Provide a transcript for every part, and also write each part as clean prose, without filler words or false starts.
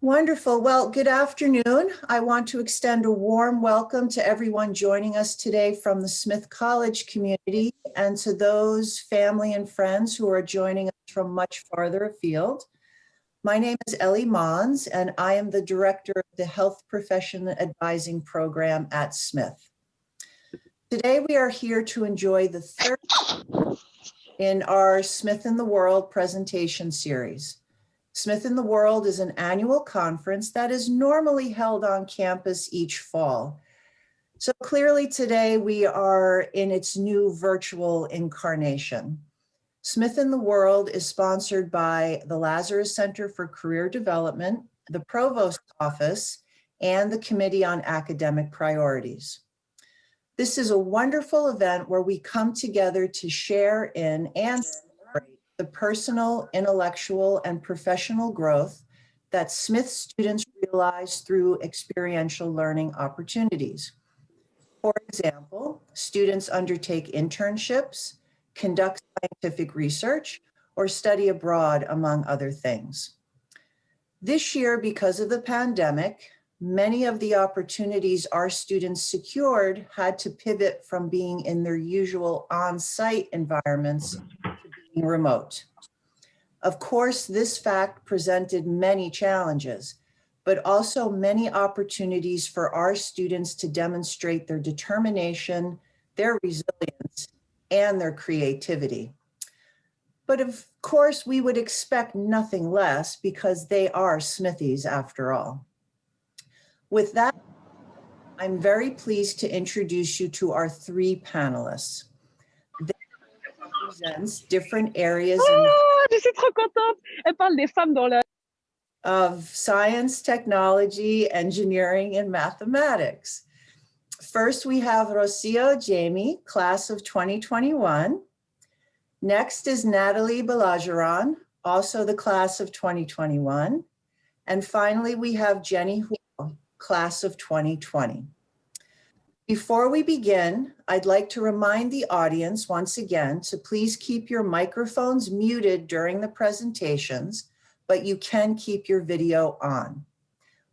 Wonderful. Well, good afternoon. I want to extend a warm welcome to everyone joining us today from the Smith College community and to those family and friends who are joining us from much farther afield. My name is Ellie Mons, and I am the director of the Health Profession Advising Program at Smith. Today, we are here to enjoy the third in our Smith in the World presentation series. Smith in the World is an annual conference that is normally held on campus each fall. So clearly today we are in its new virtual incarnation. Smith in the World is sponsored by the Lazarus Center for Career Development, the Provost's Office, and the Committee on Academic Priorities. This is a wonderful event where we come together to share in and celebrate the personal, intellectual, and professional growth that Smith students realize through experiential learning opportunities. For example, students undertake internships, conduct scientific research, or study abroad, among other things. This year, because of the pandemic, many of the opportunities our students secured had to pivot from being in their usual on-site environments to being remote. Of course, this fact presented many challenges, but also many opportunities for our students to demonstrate their determination, their resilience, and their creativity. But of course, we would expect nothing less because they are Smithies after all. With that, I'm very pleased to introduce you to our three panelists. They represent different areas je suis trop contente. Elle parle des femmes dans la... of science, technology, engineering, and mathematics. First, we have Rocio Jaime, class of 2021. Next is Natalie Baillargeon, also the class of 2021. And finally, we have Jenny Huo, class of 2020. Before we begin, I'd like to remind the audience once again to please keep your microphones muted during the presentations, but you can keep your video on.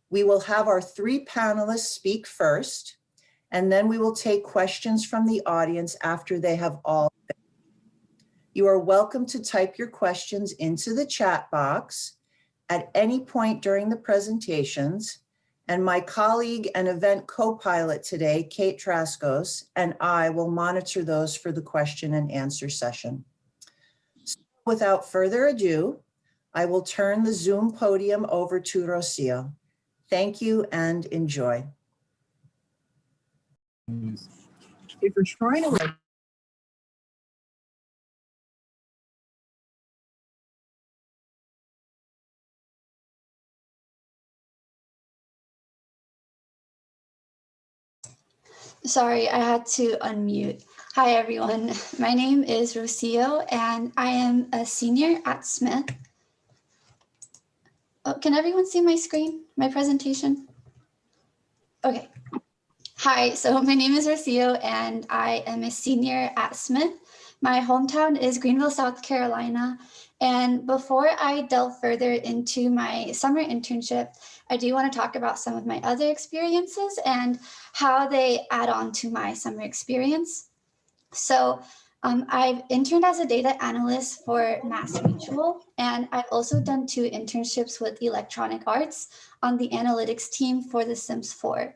We will have our three panelists speak first, and then we will take questions from the audience after they have all finished. You are welcome to type your questions into the chat box at any point during the presentations, and my colleague and event co-pilot today, Kate Traskos, and I will monitor those for the question and answer session. So without further ado, I will turn the Zoom podium over to Rocio. Thank you and enjoy. If you're trying to Sorry, I had to unmute. Hi, everyone. My name is Rocio, and I am a senior at Smith. Oh, can everyone see my screen, my presentation? Okay. Hi, so my name is Rocio, and I am a senior at Smith. My hometown is Greenville, South Carolina. And before I delve further into my summer internship, I do want to talk about some of my other experiences and how they add on to my summer experience. So I've interned as a data analyst for Mass Mutual, and I've also done 2 internships with electronic arts on the analytics team for The Sims 4.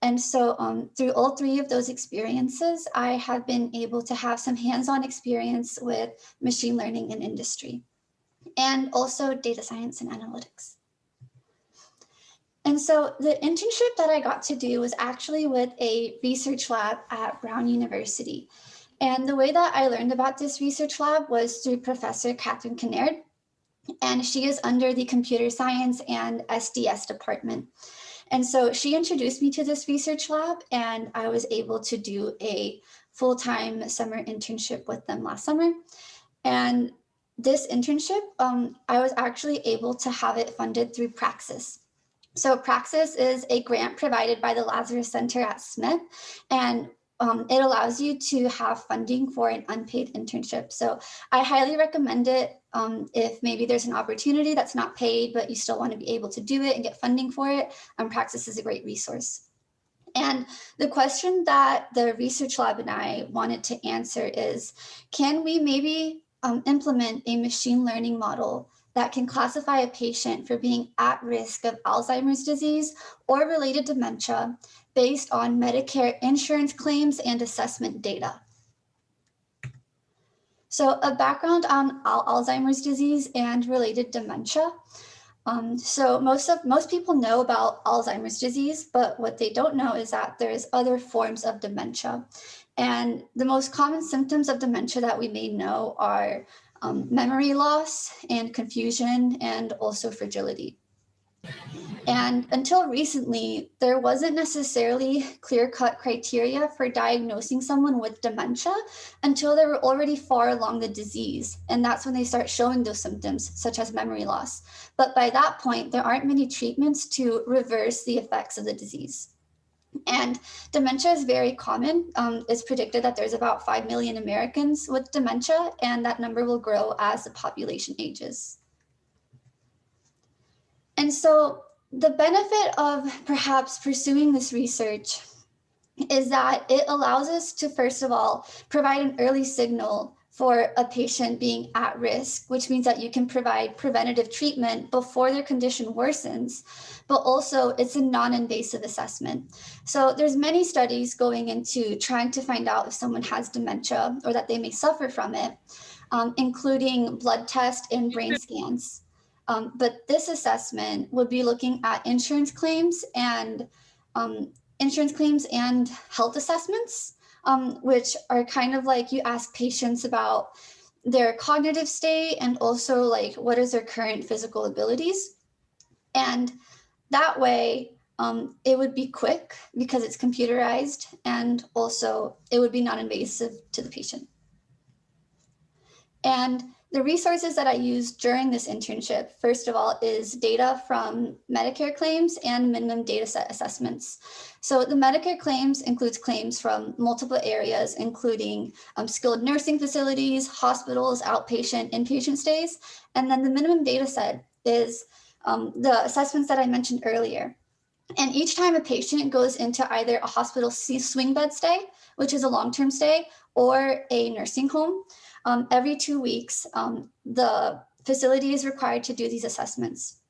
And so through all 3 of those experiences, I have been able to have some hands-on experience with machine learning in industry and also data science and analytics. And so the internship that I got to do was actually with a research lab at Brown University. And the way that I learned about this research lab was through Professor Catherine Kinnaird, and she is under the computer science and SDS department. And so she introduced me to this research lab, and I was able to do a full-time summer internship with them last summer. And this internship, I was actually able to have it funded through Praxis. So Praxis is a grant provided by the Lazarus Center at Smith, and it allows you to have funding for an unpaid internship. So I highly recommend it if maybe there's an opportunity that's not paid, but you still want to be able to do it and get funding for it. Praxis is a great resource. And the question that the research lab and I wanted to answer is, can we maybe implement a machine learning model that can classify a patient for being at risk of Alzheimer's disease or related dementia based on Medicare insurance claims and assessment data? So a background on Alzheimer's disease and related dementia. So most people know about Alzheimer's disease, but what they don't know is that there's other forms of dementia. And the most common symptoms of dementia that we may know are memory loss and confusion and also fragility. And until recently, there wasn't necessarily clear-cut criteria for diagnosing someone with dementia until they were already far along the disease. And that's when they start showing those symptoms, such as memory loss. But by that point, there aren't many treatments to reverse the effects of the disease. And dementia is very common. It's predicted that there's about 5 million Americans with dementia, and that number will grow as the population ages. And so the benefit of perhaps pursuing this research is that it allows us to, first of all, provide an early signal for a patient being at risk, which means that you can provide preventative treatment before their condition worsens, but also it's a non-invasive assessment. So there's many studies going into trying to find out if someone has dementia or that they may suffer from it, including blood tests and brain scans. But this assessment would be looking at insurance claims and health assessments, which are kind of like you ask patients about their cognitive state and also like what is their current physical abilities. And that way it would be quick because it's computerized, and also it would be non-invasive to the patient. And the resources that I used during this internship, first of all, is data from Medicare claims and minimum data set assessments. So the Medicare claims includes claims from multiple areas, including skilled nursing facilities, hospitals, outpatient, inpatient stays. And then the minimum data set is the assessments that I mentioned earlier. And each time a patient goes into either a hospital swing bed stay, which is a long-term stay, or a nursing home, every 2 weeks, the facility is required to do these assessments.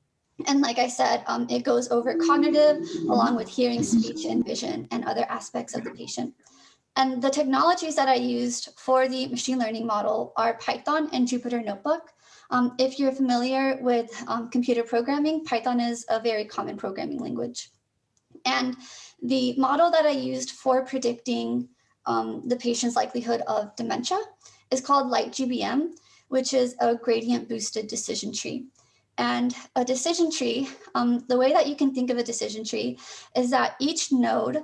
And like I said, it goes over cognitive along with hearing, speech, and vision and other aspects of the patient. And the technologies that I used for the machine learning model are Python and Jupyter Notebook. If you're familiar with computer programming, Python is a very common programming language. And the model that I used for predicting the patient's likelihood of dementia is called LightGBM, which is a gradient boosted decision tree. And a decision tree, the way that you can think of a decision tree is that each node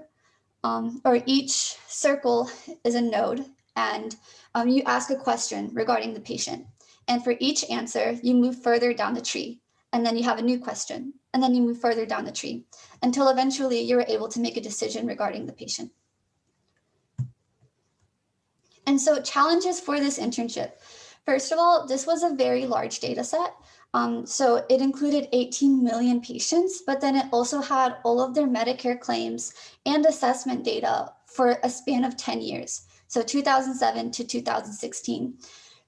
or each circle is a node, and you ask a question regarding the patient. And for each answer, you move further down the tree, and then you have a new question, and then you move further down the tree until eventually you're able to make a decision regarding the patient. And so challenges for this internship. First of all, this was a very large data set. So it included 18 million patients, but then it also had all of their Medicare claims and assessment data for a span of 10 years. So 2007 to 2016.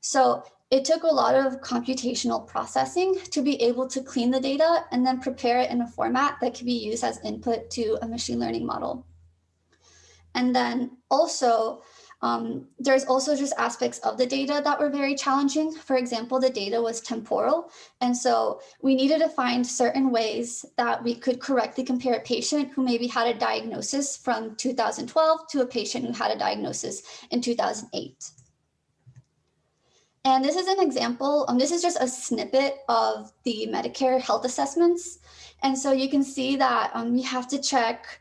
So it took a lot of computational processing to be able to clean the data and then prepare it in a format that can be used as input to a machine learning model. And then also, there's also just aspects of the data that were very challenging. For example, the data was temporal. And so we needed to find certain ways that we could correctly compare a patient who maybe had a diagnosis from 2012 to a patient who had a diagnosis in 2008. And this is an example, this is just a snippet of the Medicare health assessments. And so you can see that you have to check,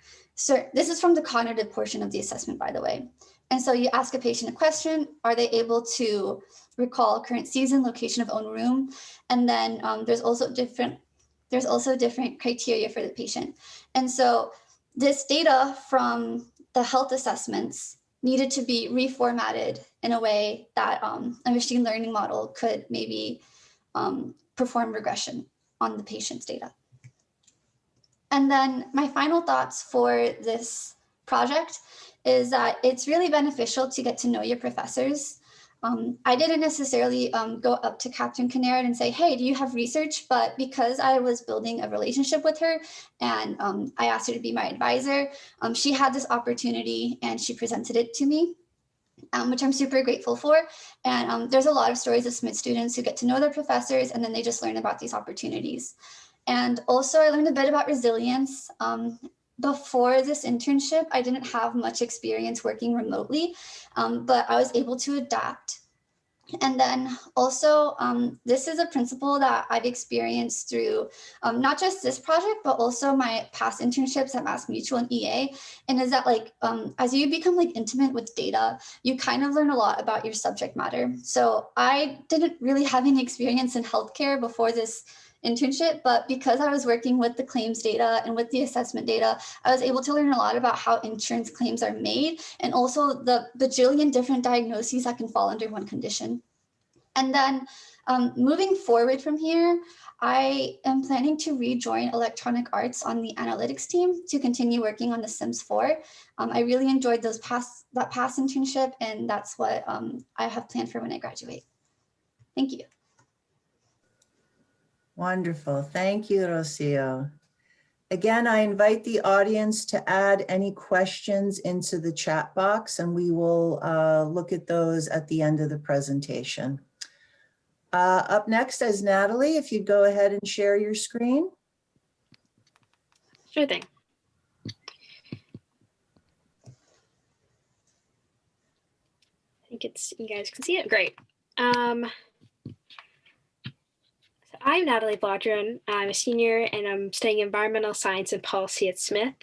this is from the cognitive portion of the assessment, by the way. And so you ask a patient a question, are they able to recall current season, location of own room? And then there's also different criteria for the patient. And so this data from the health assessments needed to be reformatted in a way that a machine learning model could maybe perform regression on the patient's data. And then my final thoughts for this project is that it's really beneficial to get to know your professors. I didn't necessarily go up to Captain Kinnaird and say, hey, do you have research? But because I was building a relationship with her and I asked her to be my advisor, she had this opportunity and she presented it to me, which I'm super grateful for. And there's a lot of stories of Smith students who get to know their professors and then they just learn about these opportunities. And also I learned a bit about resilience. Before this internship, I didn't have much experience working remotely, but I was able to adapt. And then also, this is a principle that I've experienced through not just this project, but also my past internships at MassMutual and EA. And is that like, as you become like intimate with data, you kind of learn a lot about your subject matter. So I didn't really have any experience in healthcare before this internship, but because I was working with the claims data and with the assessment data, I was able to learn a lot about how insurance claims are made and also the bajillion different diagnoses that can fall under one condition. And then moving forward from here, I am planning to rejoin electronic arts on the analytics team to continue working on the Sims 4. I really enjoyed that past internship, and that's what I have planned for when I graduate. Thank you. Wonderful. Thank you, Rocio. Again, I invite the audience to add any questions into the chat box, and we will look at those at the end of the presentation. Up next is Natalie. If you'd go ahead and share your screen. Sure thing. I think you guys can see it. Great. So I'm Natalie Baillargeon. I'm a senior and I'm studying environmental science and policy at Smith.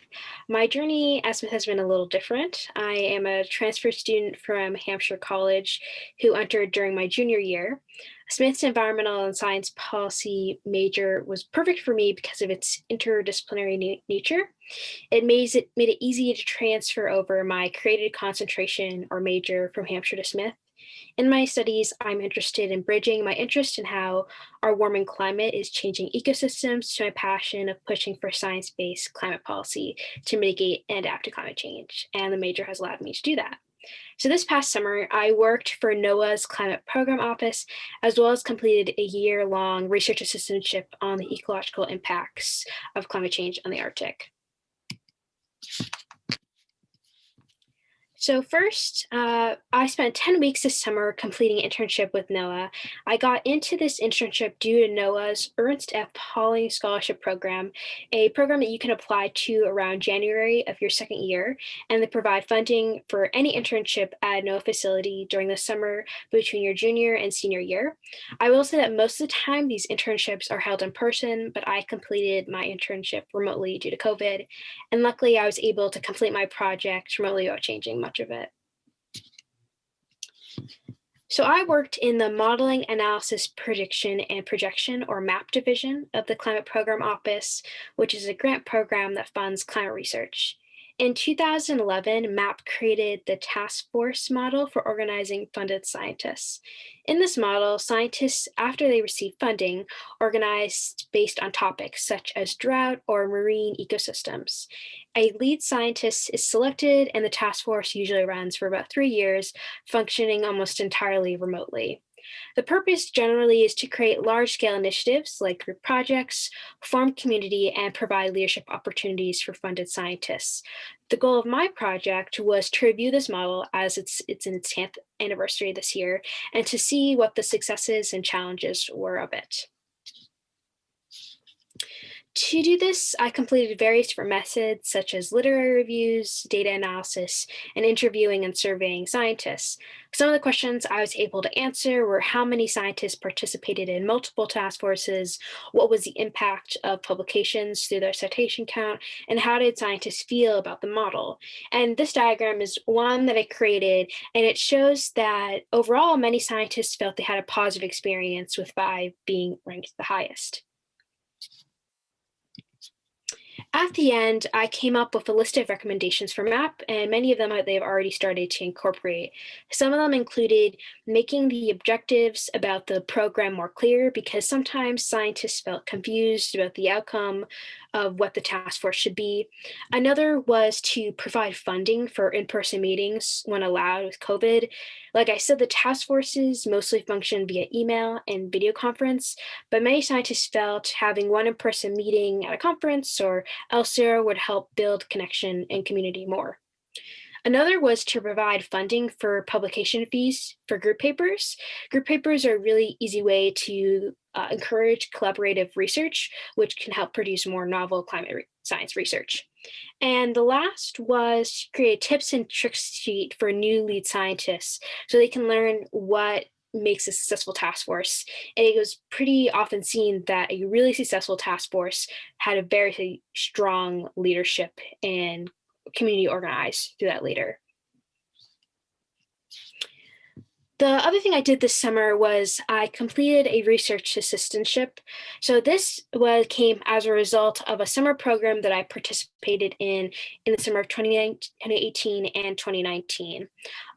My journey at Smith has been a little different. I am a transfer student from Hampshire College who entered during my junior year. Smith's environmental and science policy major was perfect for me because of its interdisciplinary nature. It made it easy to transfer over my created concentration or major from Hampshire to Smith. In my studies, I'm interested in bridging my interest in how our warming climate is changing ecosystems to my passion of pushing for science-based climate policy to mitigate and adapt to climate change. And the major has allowed me to do that. So this past summer, I worked for NOAA's Climate Program Office, as well as completed a year-long research assistantship on the ecological impacts of climate change on the Arctic. So first, I spent 10 weeks this summer completing an internship with NOAA. I got into this internship due to NOAA's Ernst F. Pauling Scholarship Program, a program that you can apply to around January of your second year, and they provide funding for any internship at a NOAA facility during the summer between your junior and senior year. I will say that most of the time these internships are held in person, but I completed my internship remotely due to COVID, and luckily I was able to complete my project remotely without changing much of it. So I worked in the Modeling, Analysis, Prediction, and Projection, or MAP division of the Climate Program Office, which is a grant program that funds climate research. In 2011, MAP created the task force model for organizing funded scientists. In this model, scientists, after they receive funding, organized based on topics such as drought or marine ecosystems. A lead scientist is selected, and the task force usually runs for about 3 years, functioning almost entirely remotely. The purpose generally is to create large-scale initiatives like group projects, form community, and provide leadership opportunities for funded scientists. The goal of my project was to review this model as it's in its 10th anniversary this year, and to see what the successes and challenges were of it. To do this, I completed various different methods such as literary reviews, data analysis, and interviewing and surveying scientists. Some of the questions I was able to answer were how many scientists participated in multiple task forces, what was the impact of publications through their citation count, and how did scientists feel about the model. And this diagram is one that I created, and it shows that overall many scientists felt they had a positive experience, with 5 being ranked the highest. at the end, I came up with a list of recommendations for MAP, and many of them they've already started to incorporate. Some of them included making the objectives about the program more clear, because sometimes scientists felt confused about the outcome of what the task force should be. Another was to provide funding for in-person meetings when allowed with COVID. Like I said, the task forces mostly function via email and video conference, but many scientists felt having one in-person meeting at a conference or elsewhere would help build connection and community more. Another was to provide funding for publication fees for group papers. Group papers are a really easy way to encourage collaborative research, which can help produce more novel climate science research. And the last was to create a tips and tricks sheet for new lead scientists so they can learn what makes a successful task force. And it was pretty often seen that a really successful task force had a very strong leadership and community organized through that leader. The other thing I did this summer was I completed a research assistantship. So this came as a result of a summer program that I participated in the summer of 2018 and 2019.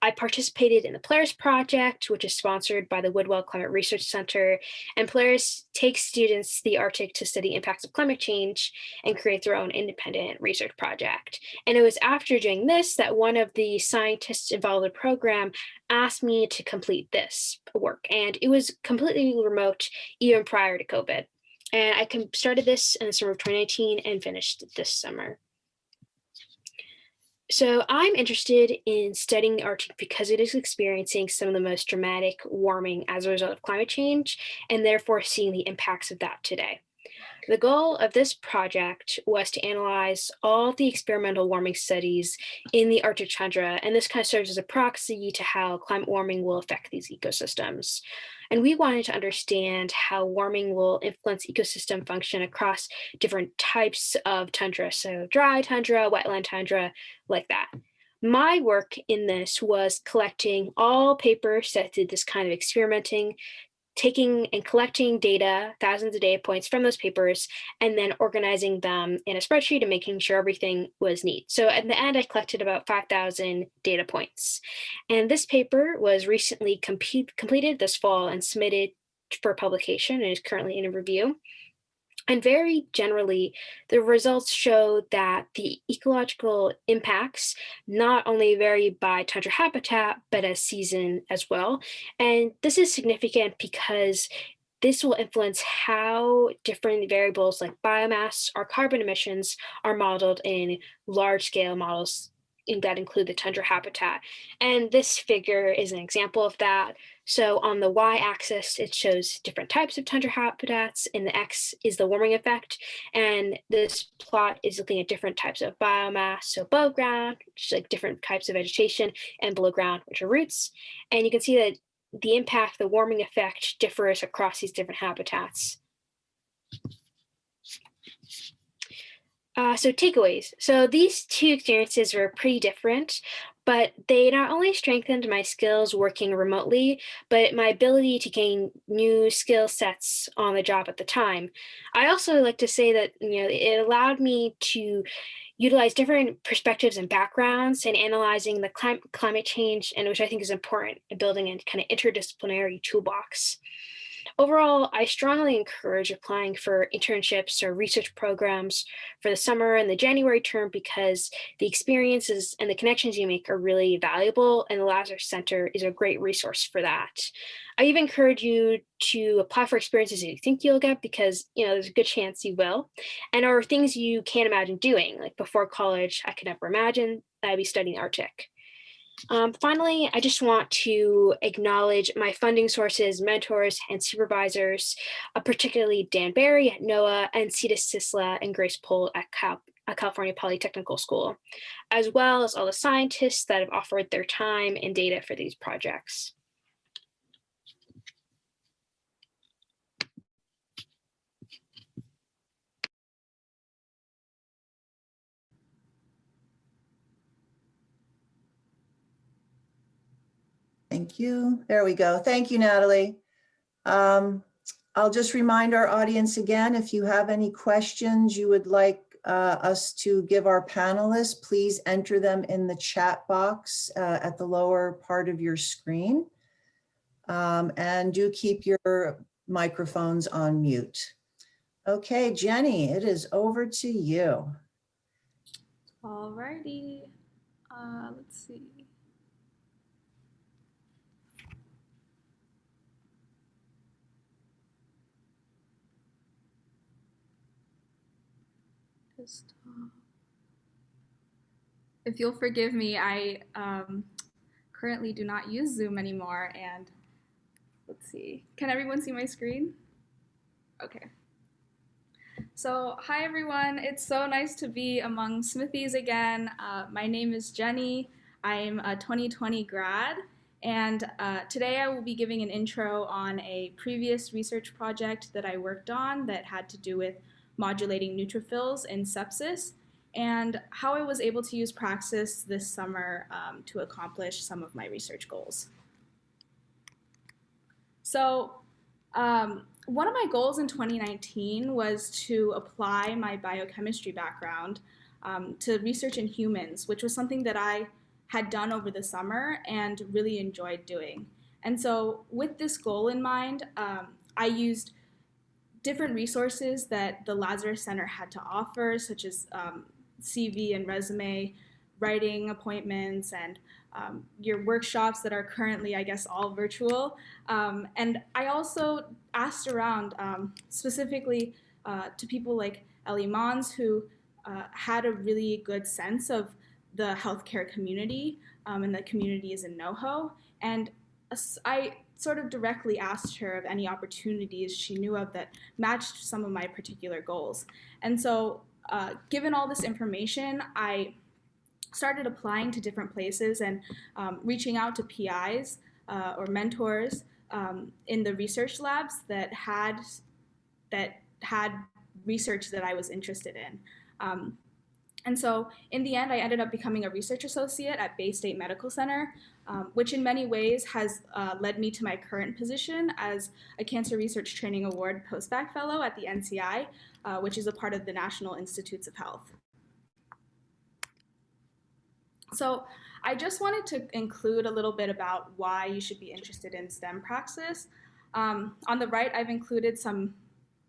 I participated in the Polaris Project, which is sponsored by the Woodwell Climate Research Center, and Polaris takes students to the Arctic to study impacts of climate change and create their own independent research project. And it was after doing this that one of the scientists involved in the program asked me to complete this work, and it was completely remote even prior to COVID. And I started this in the summer of 2019 and finished this summer. So I'm interested in studying the Arctic because it is experiencing some of the most dramatic warming as a result of climate change, and therefore seeing the impacts of that today. The goal of this project was to analyze all the experimental warming studies in the Arctic tundra, and this kind of serves as a proxy to how climate warming will affect these ecosystems. And we wanted to understand how warming will influence ecosystem function across different types of tundra, so dry tundra, wetland tundra, like that. My work in this was collecting all papers that did this kind of experimenting, taking and collecting data, thousands of data points from those papers, and then organizing them in a spreadsheet and making sure everything was neat. So at the end, I collected about 5,000 data points. And this paper was recently completed this fall and submitted for publication and is currently in review. And very generally, the results show that the ecological impacts not only vary by tundra habitat, but as season as well. And this is significant because this will influence how different variables like biomass or carbon emissions are modeled in large-scale models that include the tundra habitat. And this figure is an example of that. So on the y-axis, it shows different types of tundra habitats, and the x is the warming effect. And this plot is looking at different types of biomass, so above ground, which is like different types of vegetation, and below ground, which are roots. And you can see that the impact, the warming effect differs across these different habitats. So takeaways. So these two experiences were pretty different, but they not only strengthened my skills working remotely, but my ability to gain new skill sets on the job at the time. I also like to say that it allowed me to utilize different perspectives and backgrounds in analyzing the climate change, and which I think is important in building a kind of interdisciplinary toolbox. Overall, I strongly encourage applying for internships or research programs for the summer and the January term because the experiences and the connections you make are really valuable, and the Lazarus Center is a great resource for that. I even encourage you to apply for experiences you think you'll get because there's a good chance you will, and are things you can't imagine doing. Like before college, I could never imagine that I'd be studying the Arctic. Finally, I just want to acknowledge my funding sources, mentors, and supervisors, particularly Dan Barry at NOAA and Sita Sisla and Grace Pohl at California Polytechnical School, as well as all the scientists that have offered their time and data for these projects. Thank you. There we go. Thank you, Natalie. I'll just remind our audience again, if you have any questions you would like us to give our panelists, please enter them in the chat box at the lower part of your screen. And do keep your microphones on mute. Okay, Jenny, it is over to you. Alrighty, let's see. If you'll forgive me, I currently do not use Zoom anymore, and let's see. Can everyone see my screen? Okay. So, hi everyone. It's so nice to be among Smithies again. My name is Jenny. I'm a 2020 grad, and today I will be giving an intro on a previous research project that I worked on that had to do with modulating neutrophils in sepsis, and how I was able to use Praxis this summer to accomplish some of my research goals. So, one of my goals in 2019 was to apply my biochemistry background to research in humans, which was something that I had done over the summer and really enjoyed doing. And so with this goal in mind, I used different resources that the Lazarus Center had to offer, such as CV and resume, writing appointments, and your workshops that are currently, I guess, all virtual. And I also asked around specifically to people like Ellie Mons, who had a really good sense of the healthcare community and the communities in NoHo. And I sort of directly asked her of any opportunities she knew of that matched some of my particular goals. And so given all this information, I started applying to different places and reaching out to PIs or mentors in the research labs that had research that I was interested in. And so in the end, I ended up becoming a research associate at Bay State Medical Center, which in many ways has led me to my current position as a Cancer Research Training Award postbac fellow at the NCI, which is a part of the National Institutes of Health. So I just wanted to include a little bit about why you should be interested in STEM praxis. On the right, I've included some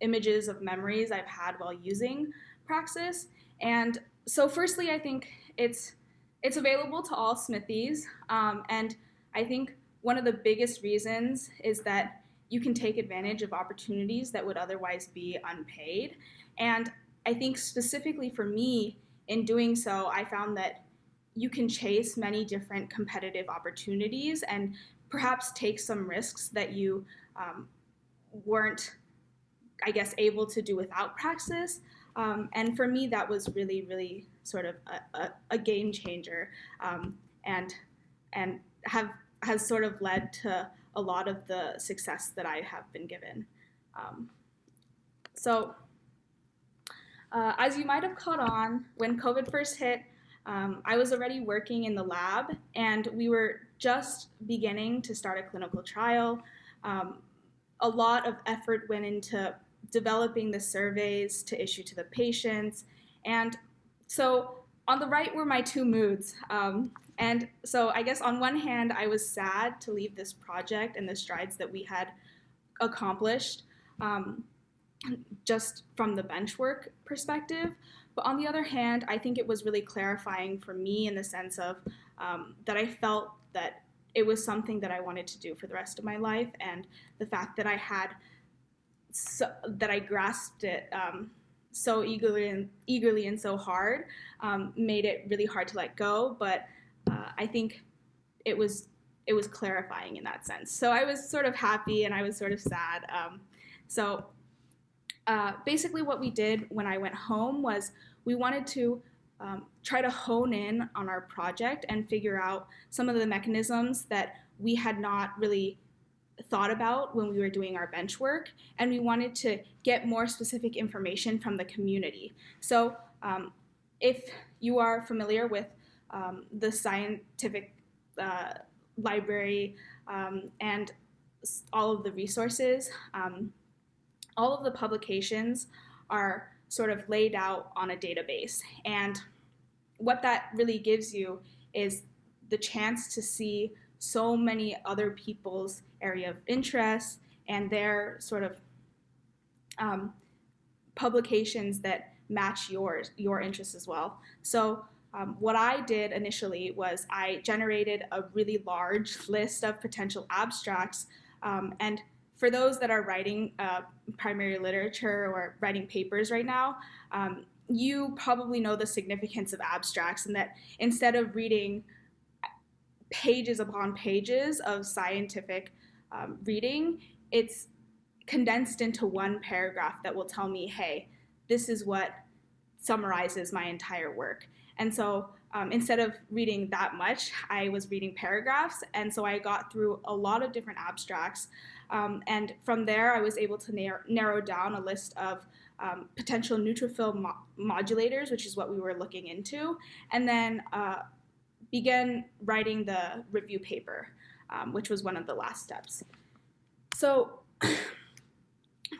images of memories I've had while using praxis. And so firstly, I think it's available to all Smithies. And I think one of the biggest reasons is that you can take advantage of opportunities that would otherwise be unpaid. And I think specifically for me, in doing so, I found that you can chase many different competitive opportunities and perhaps take some risks that you weren't, I guess, able to do without praxis. And for me, that was really, really sort of a game changer, and has sort of led to a lot of the success that I have been given. So as you might have caught on, when COVID first hit, I was already working in the lab, and we were just beginning to start a clinical trial. A lot of effort went into developing the surveys to issue to the patients. And so on the right were my two moods. And so I guess on one hand, I was sad to leave this project and the strides that we had accomplished just from the bench work perspective. But on the other hand, I think it was really clarifying for me in the sense of that I felt that it was something that I wanted to do for the rest of my life, and the fact that I had that I grasped it so eagerly and so hard made it really hard to let go. But I think it was clarifying in that sense. So I was sort of happy and I was sort of sad. So basically what we did when I went home was we wanted to try to hone in on our project and figure out some of the mechanisms that we had not really thought about when we were doing our bench work, and we wanted to get more specific information from the community. So if you are familiar with the scientific library and all of the resources, all of the publications are sort of laid out on a database. And what that really gives you is the chance to see so many other people's area of interest and their sort of publications that match your interests as well. So what I did initially was I generated a really large list of potential abstracts. And for those that are writing primary literature or writing papers right now, you probably know the significance of abstracts, and that instead of reading pages upon pages of scientific reading, it's condensed into one paragraph that will tell me, hey, this is what summarizes my entire work. And so instead of reading that much, I was reading paragraphs. And so I got through a lot of different abstracts. And from there, I was able to narrow down a list of potential neutrophil modulators, which is what we were looking into, and then began writing the review paper, which was one of the last steps. So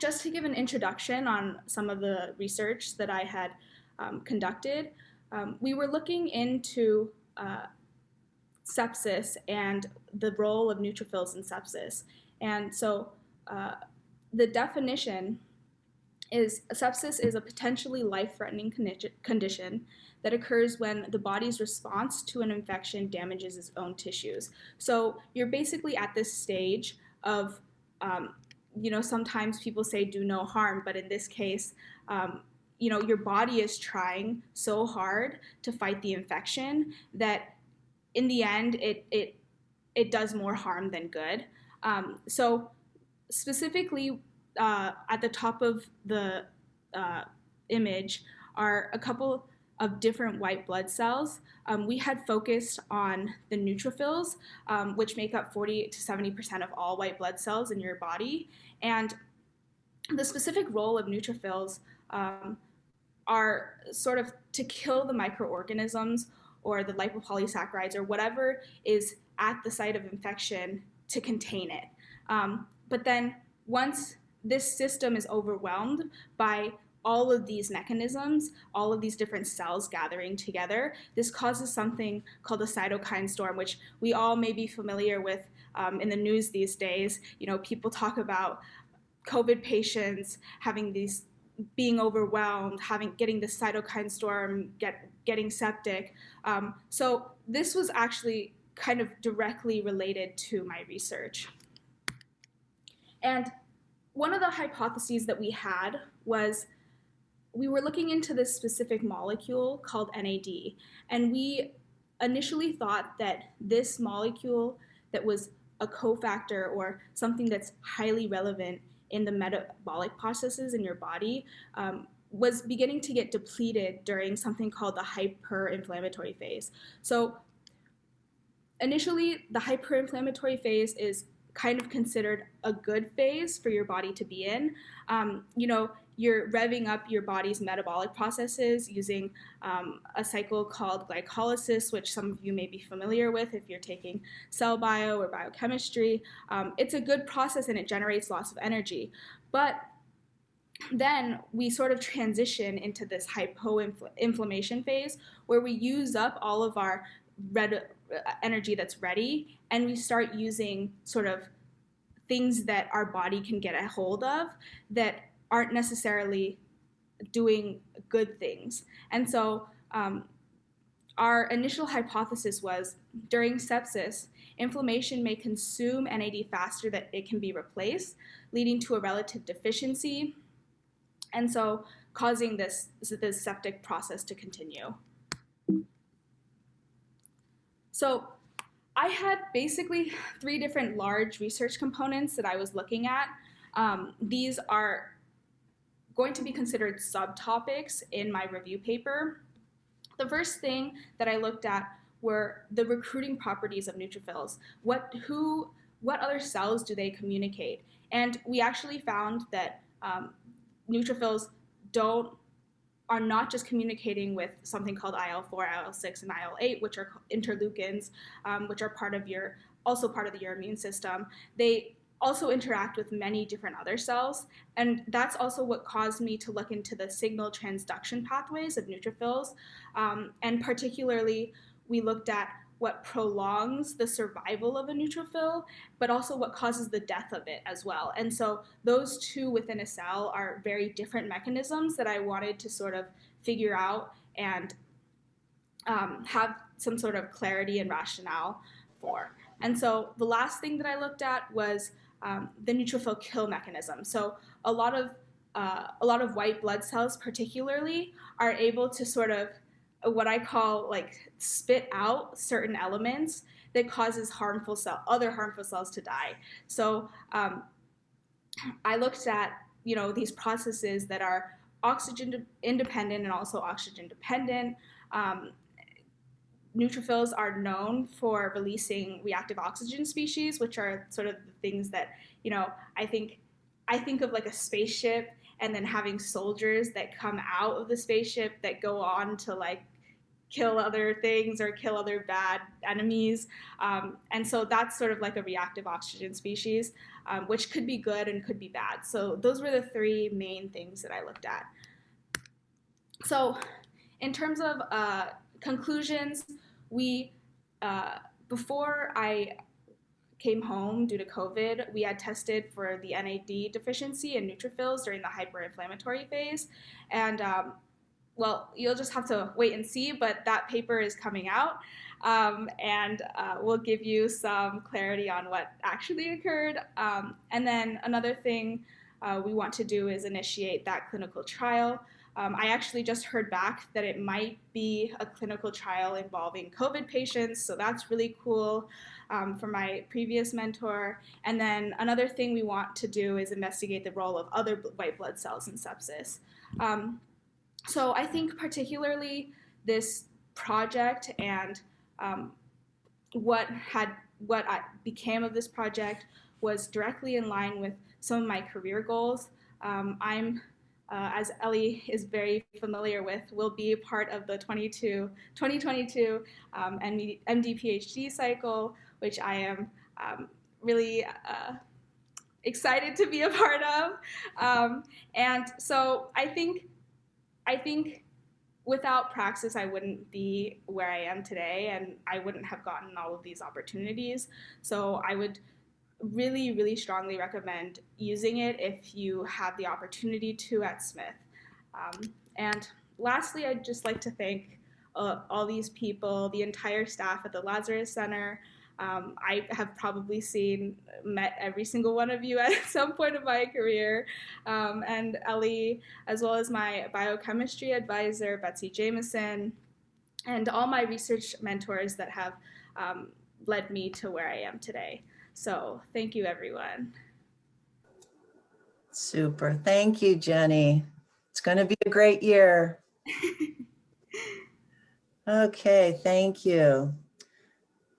just to give an introduction on some of the research that I had conducted, we were looking into sepsis and the role of neutrophils in sepsis. And so the definition is sepsis is a potentially life-threatening condition that occurs when the body's response to an infection damages its own tissues. So you're basically at this stage of, sometimes people say do no harm, but in this case, your body is trying so hard to fight the infection that in the end, it does more harm than good. So specifically, at the top of the image are a couple of different white blood cells. We had focused on the neutrophils, which make up 40 to 70% of all white blood cells in your body. And the specific role of neutrophils are sort of to kill the microorganisms or the lipopolysaccharides or whatever is at the site of infection to contain it. But then once this system is overwhelmed by all of these mechanisms, all of these different cells gathering together, this causes something called a cytokine storm, which we all may be familiar with in the news these days. People talk about COVID patients having these, being overwhelmed, getting the cytokine storm, getting septic. So this was actually kind of directly related to my research. And one of the hypotheses that we had was we were looking into this specific molecule called NAD, and we initially thought that this molecule that was a cofactor or something that's highly relevant in the metabolic processes in your body was beginning to get depleted during something called the hyperinflammatory phase. So initially, the hyperinflammatory phase is kind of considered a good phase for your body to be in. You're revving up your body's metabolic processes using a cycle called glycolysis, which some of you may be familiar with if you're taking cell bio or biochemistry. It's a good process and it generates lots of energy. But then we sort of transition into this hypoinflammation phase where we use up all of our energy that's ready, and we start using sort of things that our body can get a hold of that aren't necessarily doing good things. And so our initial hypothesis was during sepsis, inflammation may consume NAD faster than it can be replaced, leading to a relative deficiency, and so causing this septic process to continue. So I had basically 3 different large research components that I was looking at. These are going to be considered subtopics in my review paper. The first thing that I looked at were the recruiting properties of neutrophils. What other cells do they communicate? And we actually found that neutrophils are not just communicating with something called IL-4, IL-6, and IL-8, which are interleukins, which are also part of your immune system. They also interact with many different other cells. And that's also what caused me to look into the signal transduction pathways of neutrophils. And particularly, we looked at what prolongs the survival of a neutrophil, but also what causes the death of it as well. And so those two within a cell are very different mechanisms that I wanted to sort of figure out and have some sort of clarity and rationale for. And so the last thing that I looked at was the neutrophil kill mechanism. So a lot of white blood cells particularly are able to sort of what I call like spit out certain elements that causes other harmful cells to die. So I looked at these processes that are oxygen independent and also oxygen dependent. Neutrophils are known for releasing reactive oxygen species, which are sort of the things that I think of like a spaceship, and then having soldiers that come out of the spaceship that go on to like kill other things or kill other bad enemies. And so that's sort of like a reactive oxygen species, which could be good and could be bad. So those were the three main things that I looked at. So in terms of conclusions, before I came home due to COVID, we had tested for the NAD deficiency in neutrophils during the hyperinflammatory phase. And well, you'll just have to wait and see, but that paper is coming out, and we'll give you some clarity on what actually occurred. And then another thing we want to do is initiate that clinical trial. I actually just heard back that it might be a clinical trial involving COVID patients, so that's really cool for my previous mentor. And then another thing we want to do is investigate the role of other white blood cells in sepsis. So I think particularly this project and what became of this project was directly in line with some of my career goals. I'm as Ellie is very familiar with, will be part of the 2022 MD PhD cycle, which I am really excited to be a part of. And so I think without Praxis, I wouldn't be where I am today, and I wouldn't have gotten all of these opportunities. So I would really, really strongly recommend using it if you have the opportunity to at Smith. And lastly, I'd just like to thank all these people, the entire staff at the Lazarus Center. I have probably met every single one of you at some point of my career, and Ellie, as well as my biochemistry advisor, Betsy Jameson, and all my research mentors that have led me to where I am today. So thank you, everyone. Super. Thank you, Jenny. It's going to be a great year. Okay, thank you.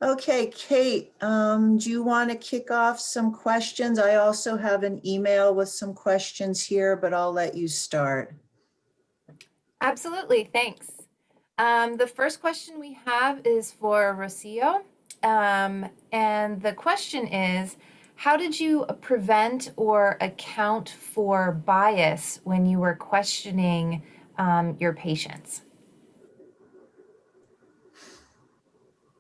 Okay, Kate, do you want to kick off some questions? I also have an email with some questions here, but I'll let you start. Absolutely, thanks. The first question we have is for Rocio. And the question is, how did you prevent or account for bias when you were questioning your patients?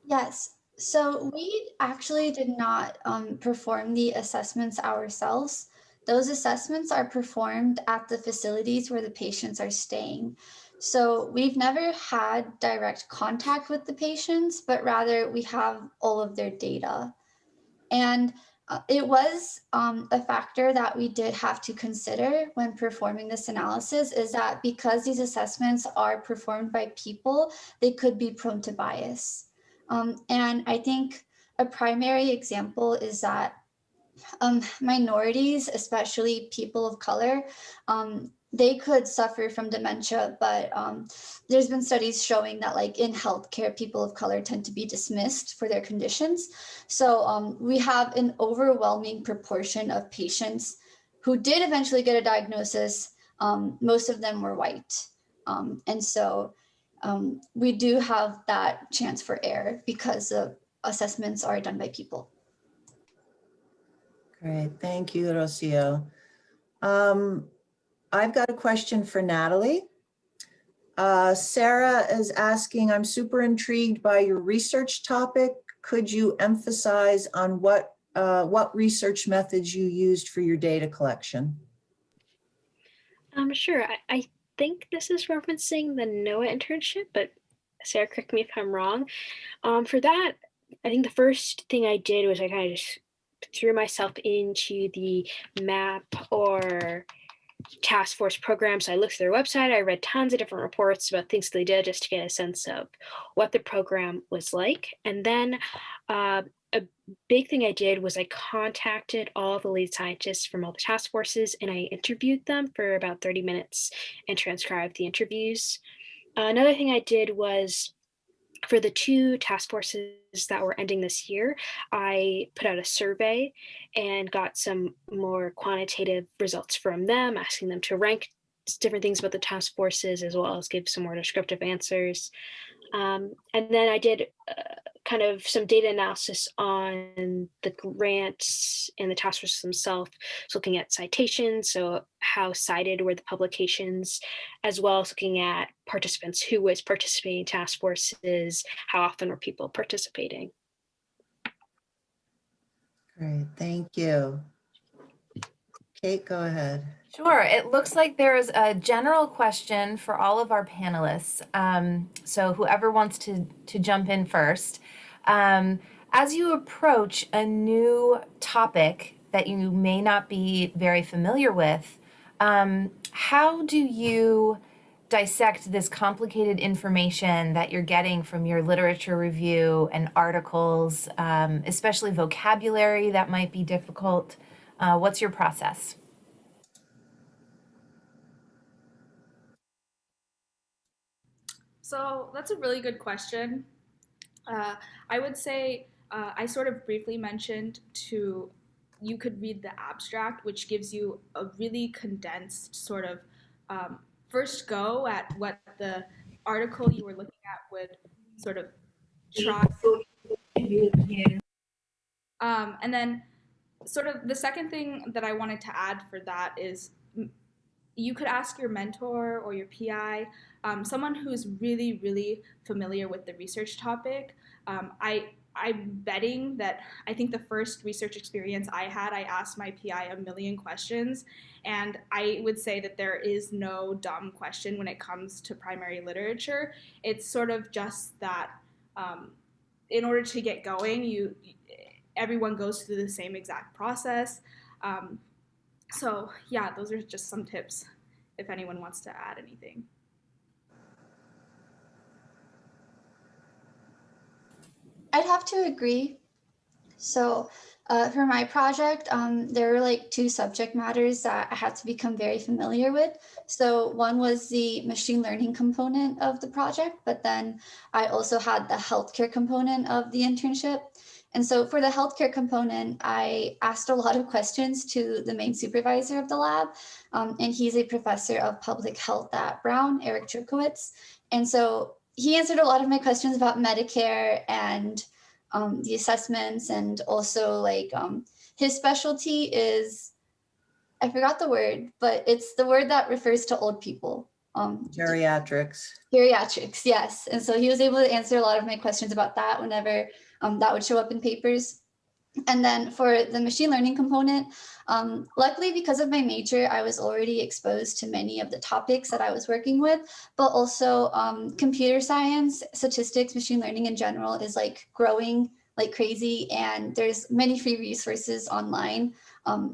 Yes. So we actually did not perform the assessments ourselves. Those assessments are performed at the facilities where the patients are staying. So we've never had direct contact with the patients, but rather we have all of their data. And it was a factor that we did have to consider when performing this analysis, is that because these assessments are performed by people, they could be prone to bias. And I think a primary example is that minorities, especially people of color, they could suffer from dementia, but there's been studies showing that like in healthcare, people of color tend to be dismissed for their conditions. So we have an overwhelming proportion of patients who did eventually get a diagnosis. Most of them were white. And so we do have that chance for error because the assessments are done by people. Great, thank you, Rocio. I've got a question for Natalie. Sarah is asking, I'm super intrigued by your research topic. Could you emphasize on what research methods you used for your data collection? Sure. I think this is referencing the NOAA internship, but Sarah, correct me if I'm wrong. For that, I think the first thing I did was I kind of just threw myself into the MAP or task force program. So I looked through their website, I read tons of different reports about things they did just to get a sense of what the program was like. And then a big thing I did was I contacted all the lead scientists from all the task forces and I interviewed them for about 30 minutes and transcribed the interviews. Another thing I did was for the 2 task forces that were ending this year, I put out a survey and got some more quantitative results from them, asking them to rank different things about the task forces as well as give some more descriptive answers. And then I did kind of some data analysis on the grants and the task forces themselves, so looking at citations, so how cited were the publications, as well as looking at participants, who was participating in task forces, how often were people participating. Great, thank you. Kate, go ahead. Sure. It looks like there is a general question for all of our panelists. So whoever wants to jump in first. As you approach a new topic that you may not be very familiar with, how do you dissect this complicated information that you're getting from your literature review and articles, especially vocabulary that might be difficult? What's your process? So that's a really good question. I would say I sort of briefly mentioned you could read the abstract, which gives you a really condensed sort of first go at what the article you were looking at would sort of try. And then sort of the second thing that I wanted to add for that is you could ask your mentor or your PI, someone who's really, really familiar with the research topic. I'm betting that I think the first research experience I had, I asked my PI a million questions, and I would say that there is no dumb question when it comes to primary literature. It's sort of just that in order to get going, everyone goes through the same exact process. So yeah, those are just some tips if anyone wants to add anything. I'd have to agree. So for my project, there were like 2 subject matters that I had to become very familiar with. So one was the machine learning component of the project, but then I also had the healthcare component of the internship. And so for the healthcare component, I asked a lot of questions to the main supervisor of the lab, and he's a professor of public health at Brown, Eric Jerkowitz. And so he answered a lot of my questions about Medicare and the assessments, and also like his specialty is, I forgot the word, but it's the word that refers to old people. Geriatrics. Geriatrics, yes. And so he was able to answer a lot of my questions about that whenever that would show up in papers. And then for the machine learning component, luckily because of my major, I was already exposed to many of the topics that I was working with, but also computer science, statistics, machine learning in general is like growing like crazy. And there's many free resources online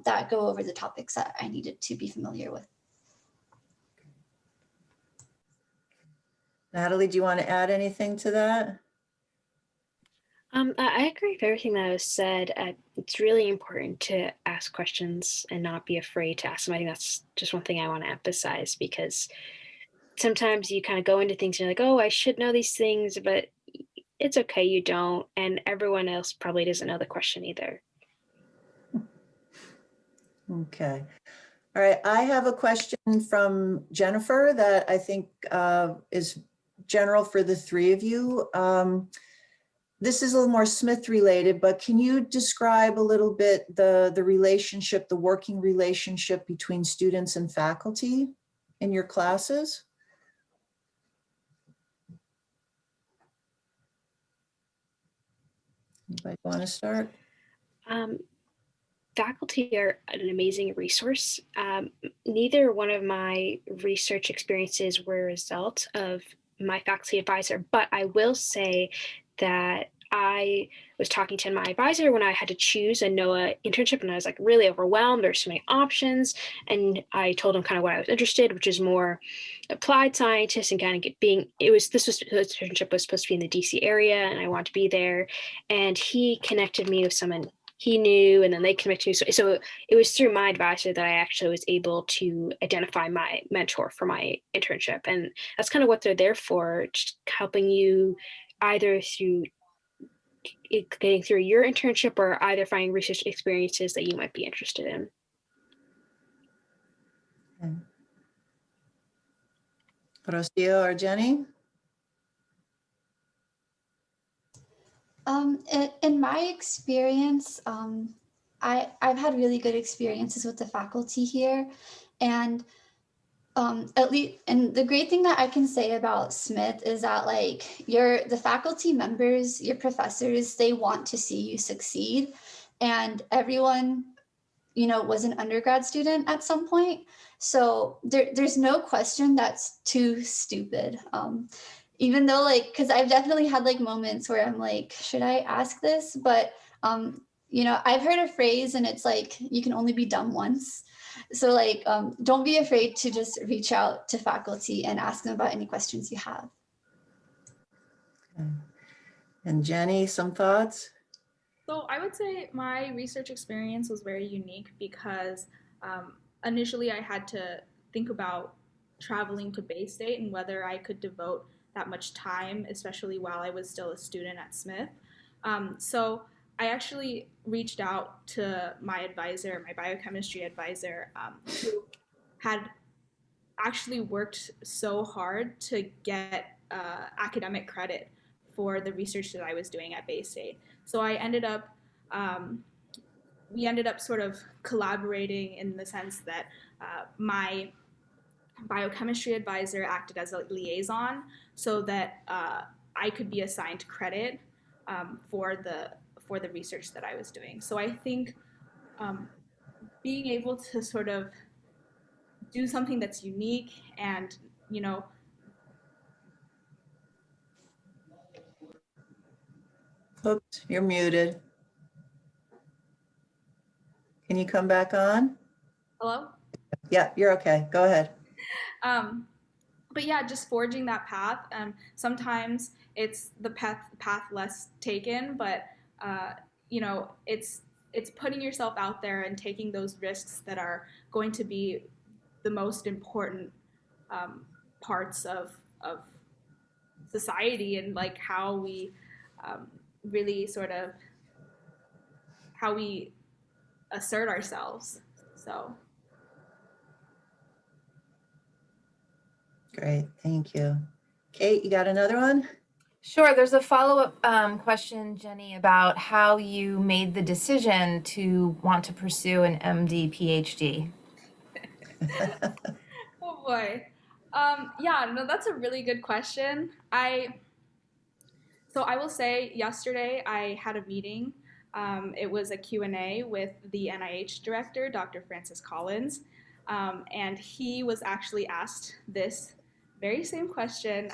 that go over the topics that I needed to be familiar with. Natalie, do you want to add anything to that? I agree with everything that was said. It's really important to ask questions and not be afraid to ask them. I think that's just one thing I want to emphasize, because sometimes you kind of go into things and you're like, oh, I should know these things, but it's okay, you don't. And everyone else probably doesn't know the question either. Okay. All right. I have a question from Jennifer that I think is general for the 3 of you. this is a little more Smith related, but can you describe a little bit the relationship, the working relationship between students and faculty in your classes? Anybody want to start? Faculty are an amazing resource. Neither one of my research experiences were a result of my faculty advisor, but I will say that I was talking to my advisor when I had to choose a NOAA internship, and I was like really overwhelmed. There's so many options, and I told him kind of what I was interested, which is more applied scientist and kind of this internship was supposed to be in the DC area, and I wanted to be there, and he connected me with someone he knew, and then they connected me. So it was through my advisor that I actually was able to identify my mentor for my internship, and that's kind of what they're there for, just helping you either through getting through your internship or either finding research experiences that you might be interested in. Rocio or Jenny? In my experience, I've had really good experiences with the faculty here, and at least, and the great thing that I can say about Smith is that like the faculty members, your professors, they want to see you succeed, and everyone, was an undergrad student at some point, so there's no question that's too stupid. Even though because I've definitely had like moments where I'm like, should I ask this? But I've heard a phrase and it's like, you can only be dumb once. So don't be afraid to just reach out to faculty and ask them about any questions you have. Okay. And Jenny, some thoughts? So I would say my research experience was very unique because initially I had to think about traveling to Bay State and whether I could devote that much time, especially while I was still a student at Smith. So I actually reached out to my advisor, my biochemistry advisor, who had actually worked so hard to get academic credit for the research that I was doing at Bay State. So we ended up sort of collaborating in the sense that my biochemistry advisor acted as a liaison so that I could be assigned credit for the research that I was doing. So I think being able to sort of do something that's unique and Oops, you're muted. Can you come back on? Hello? Yeah, you're okay. Go ahead. But yeah, just forging that path. Sometimes it's the path less taken, but it's putting yourself out there and taking those risks that are going to be the most important parts of society and like how we really sort of how we assert ourselves. So Great, thank you. Kate, you got another one? Sure. There's a follow-up question, Jenny, about how you made the decision to want to pursue an MD, PhD. Oh boy. Yeah, no, that's a really good question. So I will say yesterday I had a meeting. It was a Q&A with the NIH director, Dr. Francis Collins, and he was actually asked this very same question.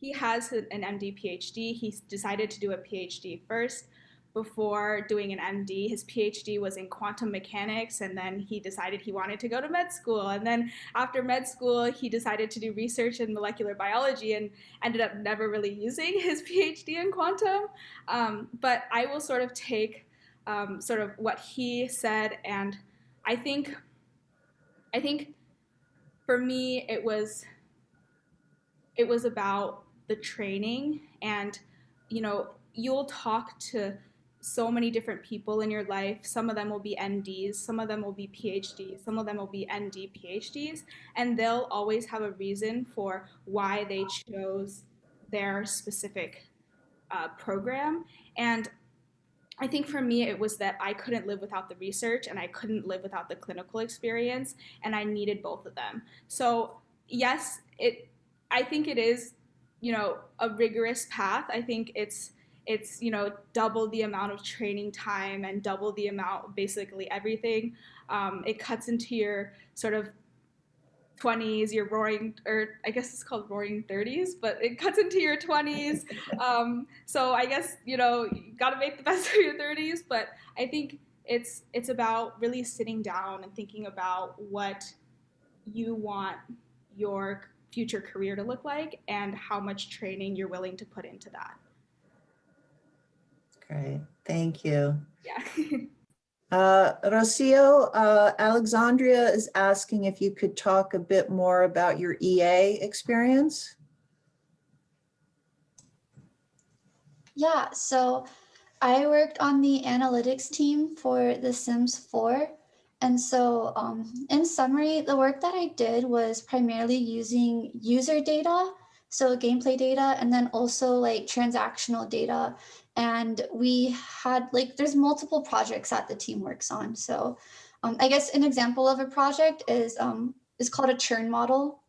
He has an MD, PhD. He decided to do a PhD first before doing an MD. His PhD was in quantum mechanics, and then he decided he wanted to go to med school. And then after med school, he decided to do research in molecular biology and ended up never really using his PhD in quantum. But I will sort of take sort of what he said, and I think for me it was about the training, and you'll talk to so many different people in your life. Some of them will be MDs, some of them will be PhDs, some of them will be ND PhDs, and they'll always have a reason for why they chose their specific program. And I think for me, it was that I couldn't live without the research and I couldn't live without the clinical experience, and I needed both of them. So yes, I think it is, a rigorous path. I think it's double the amount of training time and double the amount of basically everything. It cuts into your sort of 20s, your roaring, or I guess it's called roaring 30s, but it cuts into your 20s. So I guess, you got to make the best of your 30s. But I think it's about really sitting down and thinking about what you want your future career to look like and how much training you're willing to put into that. Great, thank you. Yeah. Rocio, Alexandria is asking if you could talk a bit more about your EA experience. Yeah, so I worked on the analytics team for The Sims 4. And so in summary, the work that I did was primarily using user data, so gameplay data, and then also like transactional data. And we had there's multiple projects that the team works on. So I guess an example of a project is called a churn model.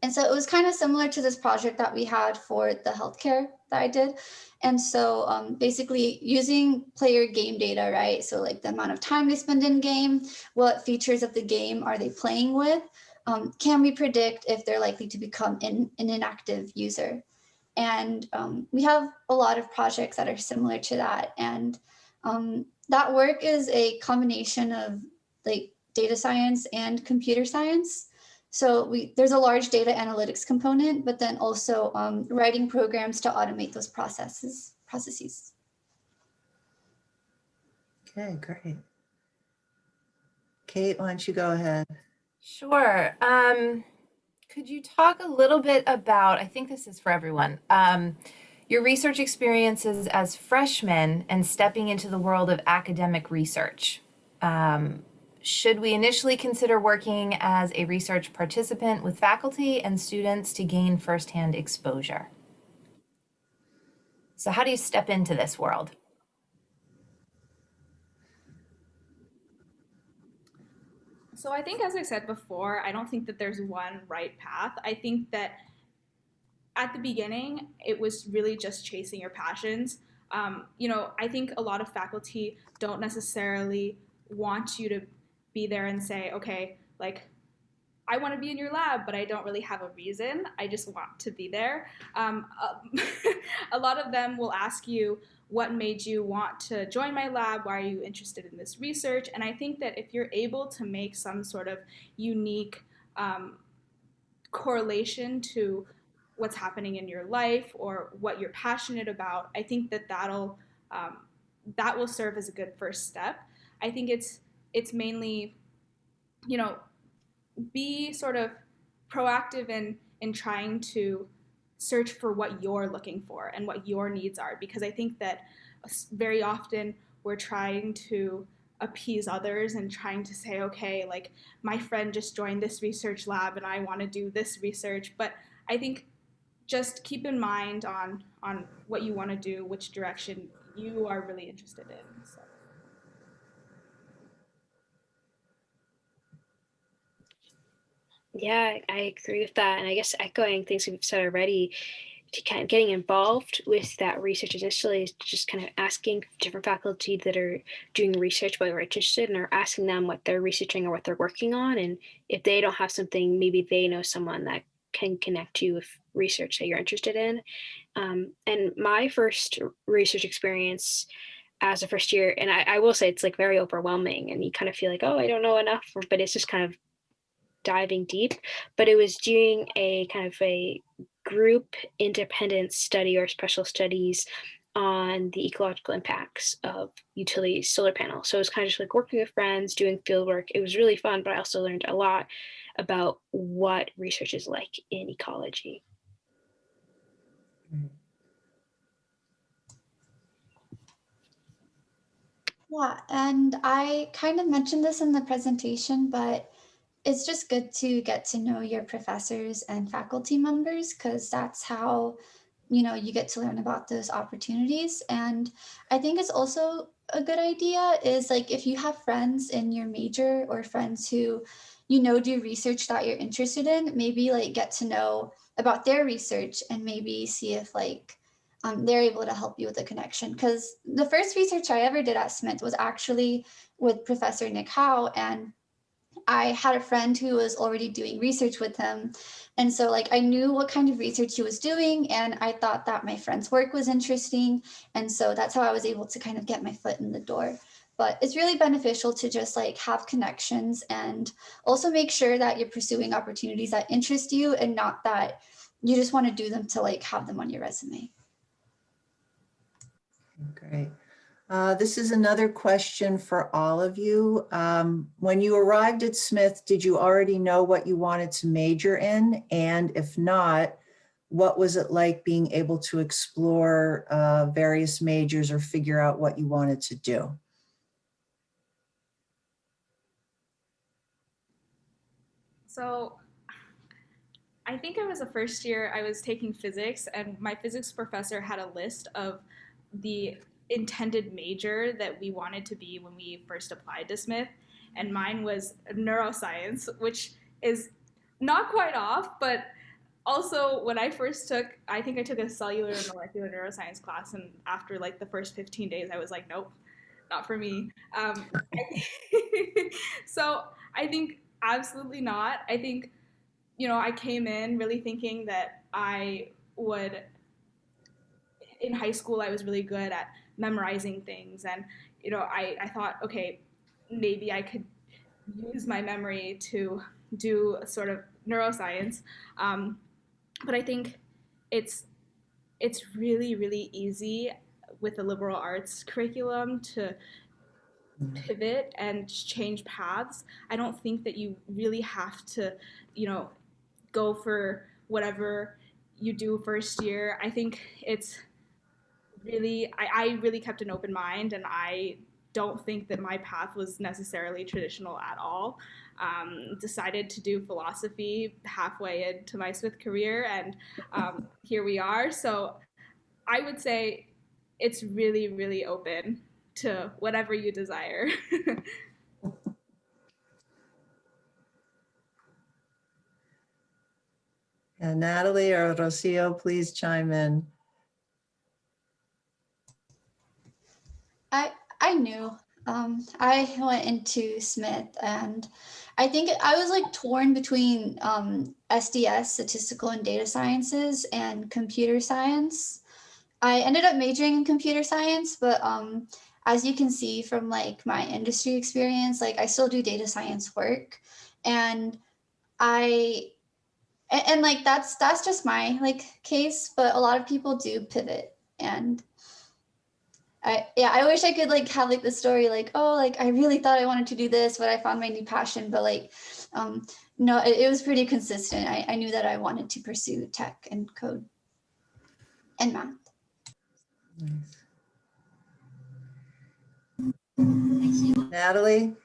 And so it was kind of similar to this project that we had for the healthcare that I did. And so basically using player game data, right? So like the amount of time they spend in game, what features of the game are they playing with? Can we predict if they're likely to become an inactive user? And we have a lot of projects that are similar to that. And that work is a combination of like data science and computer science. So there's a large data analytics component, but then also writing programs to automate those processes. Okay, great. Kate, why don't you go ahead? Sure. Could you talk a little bit about, I think this is for everyone, your research experiences as freshmen and stepping into the world of academic research? Should we initially consider working as a research participant with faculty and students to gain firsthand exposure? So how do you step into this world? So I think, as I said before, I don't think that there's one right path. I think that at the beginning, it was really just chasing your passions. I think a lot of faculty don't necessarily want you to be there and say, okay, like, I want to be in your lab, but I don't really have a reason. I just want to be there. A lot of them will ask you, what made you want to join my lab? Why are you interested in this research? And I think that if you're able to make some sort of unique correlation to what's happening in your life or what you're passionate about, I think that that will serve as a good first step. I think it's mainly, be sort of proactive in trying to search for what you're looking for and what your needs are, because I think that very often we're trying to appease others and trying to say, okay, like, my friend just joined this research lab and I want to do this research. But I think just keep in mind on what you want to do, which direction you are really interested in. So. Yeah, I agree with that. And I guess echoing things we've said already, to kind of getting involved with that research initially is just kind of asking different faculty that are doing research what you're interested in, or asking them what they're researching or what they're working on. And if they don't have something, maybe they know someone that can connect you with research that you're interested in. And my first research experience as a first year, and I will say it's like very overwhelming and you kind of feel like, oh, I don't know enough, but it's just kind of diving deep. But it was doing a kind of a group independent study or special studies on the ecological impacts of utility solar panels. So it was kind of just like working with friends, doing field work. It was really fun, but I also learned a lot about what research is like in ecology. Yeah, and I kind of mentioned this in the presentation, but it's just good to get to know your professors and faculty members, because that's how you get to learn about those opportunities. And I think it's also a good idea is like if you have friends in your major or friends who, do research that you're interested in, maybe like get to know about their research and maybe see if like they're able to help you with the connection. Because the first research I ever did at Smith was actually with Professor Nick Howe, and I had a friend who was already doing research with him. And so like I knew what kind of research he was doing, and I thought that my friend's work was interesting. And so that's how I was able to kind of get my foot in the door. But it's really beneficial to just like have connections and also make sure that you're pursuing opportunities that interest you and not that you just want to do them to like have them on your resume. Great. This is another question for all of you. When you arrived at Smith, did you already know what you wanted to major in? And if not, what was it like being able to explore various majors or figure out what you wanted to do? So I think it was the first year I was taking physics, and my physics professor had a list of the intended major that we wanted to be when we first applied to Smith. And mine was neuroscience, which is not quite off, but also when I first I think I took a cellular and molecular neuroscience class, and after like the first 15 days, I was like, nope, not for me. So I think absolutely not. I think, I came in really thinking that I would, in high school, I was really good at memorizing things. And, I thought, okay, maybe I could use my memory to do a sort of neuroscience. But I think it's really, really easy with the liberal arts curriculum to pivot and change paths. I don't think that you really have to, go for whatever you do first year. I think it's really, I really kept an open mind, and I don't think that my path was necessarily traditional at all. Decided to do philosophy halfway into my Smith career, and here we are. So I would say it's really, really open to whatever you desire. And Natalie or Rocio, please chime in. I knew. I went into Smith, and I think I was like torn between SDS, statistical and data sciences, and computer science. I ended up majoring in computer science, but as you can see from like my industry experience, like I still do data science work, and like that's just my like case, but a lot of people do pivot. And I wish I could like have like the story like, oh, like I really thought I wanted to do this, but I found my new passion. But like, no, it was pretty consistent. I knew that I wanted to pursue tech and code and math. Nice. Natalie?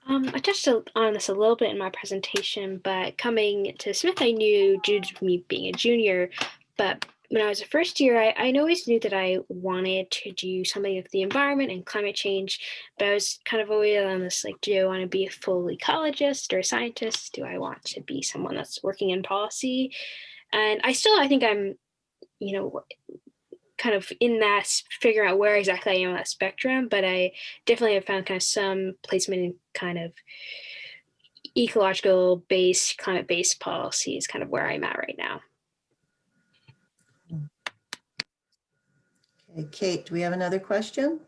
I touched on this a little bit in my presentation, but coming to Smith, I knew due to me being a junior, but when I was a first year, I always knew that I wanted to do something with the environment and climate change, but I was kind of always on this, like, do I want to be a full ecologist or a scientist? Do I want to be someone that's working in policy? And I think I'm, kind of in that, figuring out where exactly I am on that spectrum, but I definitely have found kind of some placement in kind of ecological based, climate based policy is kind of where I'm at right now. Okay, Kate, do we have another question?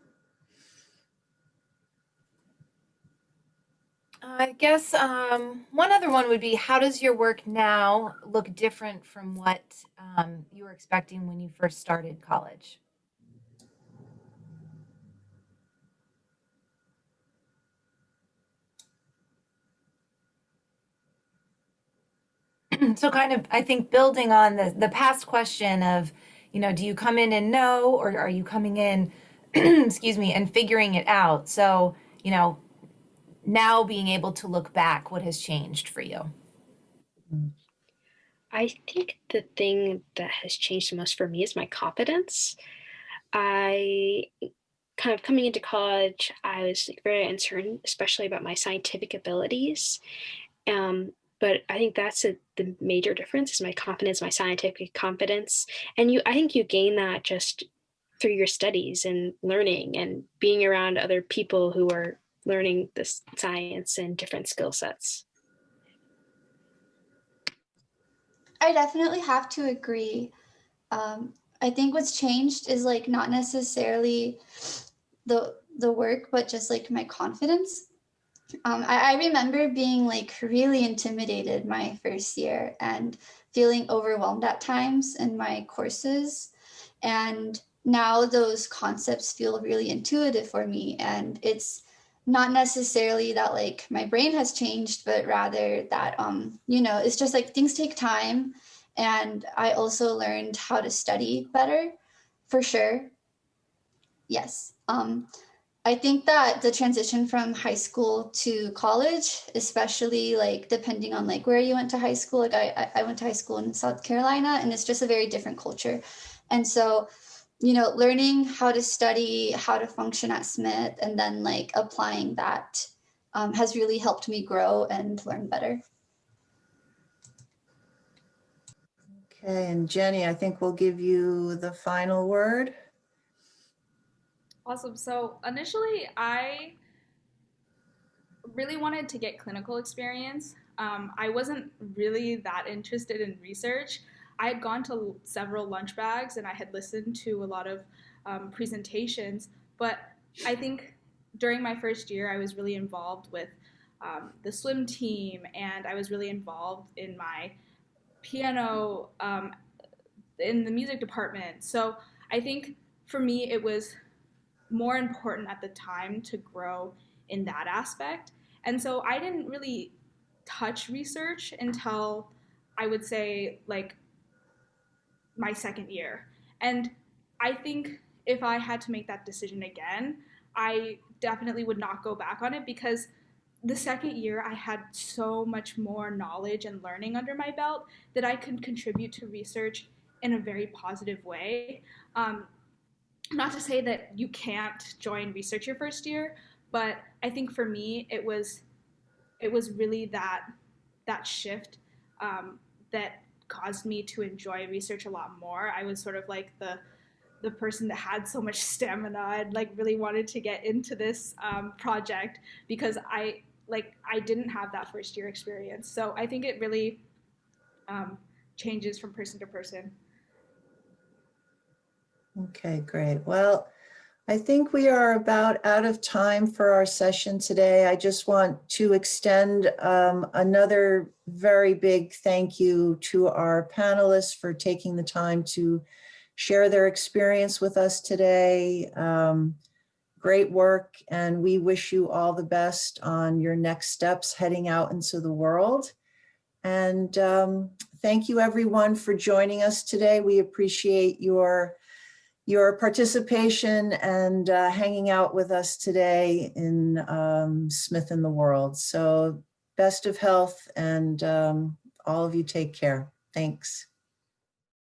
I guess one other one would be, how does your work now look different from what you were expecting when you first started college? So kind of, I think, building on the past question of, do you come in and know, or are you coming in, excuse me, and figuring it out? So, now being able to look back, what has changed for you? I think the thing that has changed the most for me is my confidence. I kind of coming into college, I was like very uncertain, especially about my scientific abilities. But I think that's the major difference is my confidence, my scientific confidence. And I think you gain that just through your studies and learning and being around other people who are learning this science and different skill sets. I definitely have to agree. I think what's changed is like not necessarily the work, but just like my confidence. I remember being like really intimidated my first year and feeling overwhelmed at times in my courses. And now those concepts feel really intuitive for me. And it's not necessarily that like my brain has changed, but rather that, it's just like things take time. And I also learned how to study better for sure. Yes. I think that the transition from high school to college, especially like depending on like where you went to high school, like I went to high school in South Carolina and it's just a very different culture. And so, learning how to study, how to function at Smith, and then like applying that has really helped me grow and learn better. Okay, and Jenny, I think we'll give you the final word. Awesome. So initially, I really wanted to get clinical experience. I wasn't really that interested in research. I had gone to several lunch bags and I had listened to a lot of presentations, but I think during my first year, I was really involved with the swim team and I was really involved in my piano in the music department. So I think for me, it was more important at the time to grow in that aspect. And so I didn't really touch research until I would say like my second year. And I think if I had to make that decision again, I definitely would not go back on it because the second year I had so much more knowledge and learning under my belt that I could contribute to research in a very positive way. Not to say that you can't join research your first year, but I think for me it was really that shift that caused me to enjoy research a lot more. I was sort of like the person that had so much stamina and like really wanted to get into this project because I didn't have that first year experience. So I think it really changes from person to person. Okay, great. Well, I think we are about out of time for our session today. I just want to extend another very big thank you to our panelists for taking the time to share their experience with us today. Great work, and we wish you all the best on your next steps heading out into the world. And thank you everyone for joining us today. We appreciate your participation and hanging out with us today in Smith in the World. So best of health and all of you take care. Thanks.